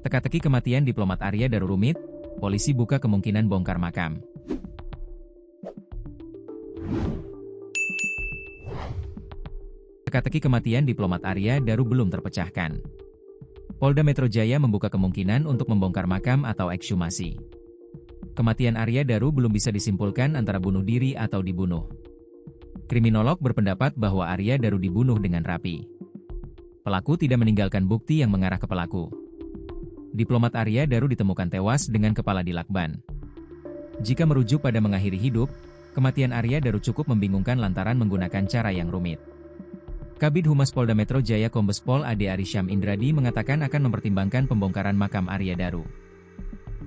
Teka-teki kematian diplomat Arya Daru rumit, polisi buka kemungkinan bongkar makam. Teka-teki kematian diplomat Arya Daru belum terpecahkan. Polda Metro Jaya membuka kemungkinan untuk membongkar makam atau ekshumasi. Kematian Arya Daru belum bisa disimpulkan antara bunuh diri atau dibunuh. Kriminolog berpendapat bahwa Arya Daru dibunuh dengan rapi. Pelaku tidak meninggalkan bukti yang mengarah ke pelaku. Diplomat Arya Daru ditemukan tewas dengan kepala dilakban. Jika merujuk pada mengakhiri hidup, kematian Arya Daru cukup membingungkan lantaran menggunakan cara yang rumit. Kabid Humas Polda Metro Jaya Kombes Pol Ade Arysyam Indradi mengatakan akan mempertimbangkan pembongkaran makam Arya Daru.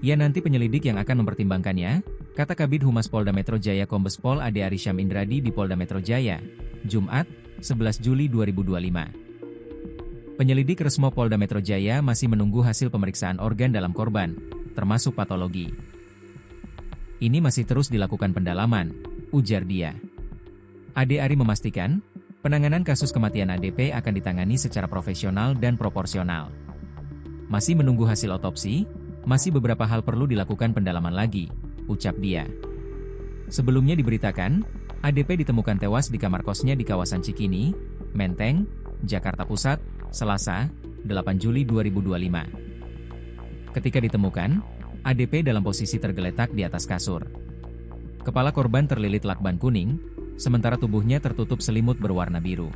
Ya, nanti penyelidik yang akan mempertimbangkannya, kata Kabid Humas Polda Metro Jaya Kombes Pol Ade Arysyam Indradi di Polda Metro Jaya, Jumat, 11 Juli 2025. Penyelidik Resmo Polda Metro Jaya masih menunggu hasil pemeriksaan organ dalam korban, termasuk patologi. Ini masih terus dilakukan pendalaman, ujar dia. Ade Ari memastikan, penanganan kasus kematian ADP akan ditangani secara profesional dan proporsional. Masih menunggu hasil otopsi, masih beberapa hal perlu dilakukan pendalaman lagi, ucap dia. Sebelumnya diberitakan, ADP ditemukan tewas di kamar kosnya di kawasan Cikini, Menteng, Jakarta Pusat, Selasa, 8 Juli 2025. Ketika ditemukan, ADP dalam posisi tergeletak di atas kasur. Kepala korban terlilit lakban kuning, sementara tubuhnya tertutup selimut berwarna biru.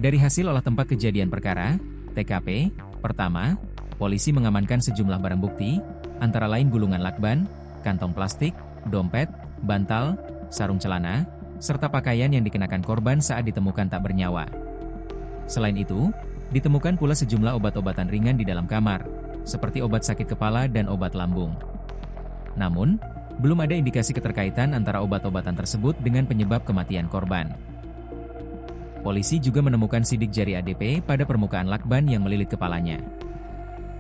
Dari hasil olah tempat kejadian perkara, TKP, pertama, polisi mengamankan sejumlah barang bukti, antara lain gulungan lakban, kantong plastik, dompet, bantal, sarung celana, serta pakaian yang dikenakan korban saat ditemukan tak bernyawa. Selain itu, ditemukan pula sejumlah obat-obatan ringan di dalam kamar, seperti obat sakit kepala dan obat lambung. Namun, belum ada indikasi keterkaitan antara obat-obatan tersebut dengan penyebab kematian korban. Polisi juga menemukan sidik jari ADP pada permukaan lakban yang melilit kepalanya.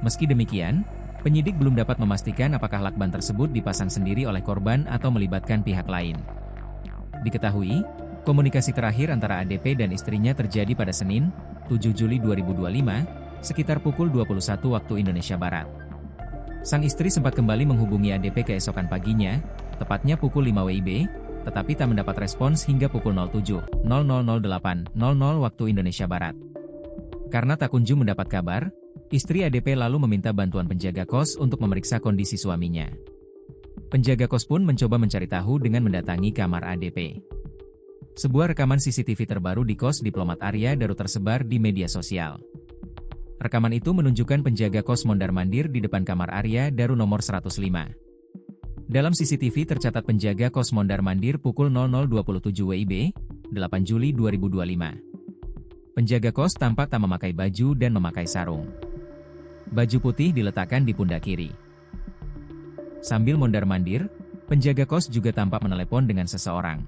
Meski demikian, penyidik belum dapat memastikan apakah lakban tersebut dipasang sendiri oleh korban atau melibatkan pihak lain. Diketahui, komunikasi terakhir antara ADP dan istrinya terjadi pada Senin, 7 Juli 2025, sekitar pukul 21 waktu Indonesia Barat. Sang istri sempat kembali menghubungi ADP keesokan paginya, tepatnya pukul 5 WIB, tetapi tak mendapat respons hingga pukul 07.0008.00 waktu Indonesia Barat. Karena tak kunjung mendapat kabar, istri ADP lalu meminta bantuan penjaga kos untuk memeriksa kondisi suaminya. Penjaga kos pun mencoba mencari tahu dengan mendatangi kamar ADP. Sebuah rekaman CCTV terbaru di kos diplomat Arya Daru tersebar di media sosial. Rekaman itu menunjukkan penjaga kos mondar-mandir di depan kamar Arya Daru nomor 105. Dalam CCTV tercatat penjaga kos mondar-mandir pukul 00.27 WIB, 8 Juli 2025. Penjaga kos tampak tak memakai baju dan memakai sarung. Baju putih diletakkan di pundak kiri. Sambil mondar-mandir, penjaga kos juga tampak menelepon dengan seseorang.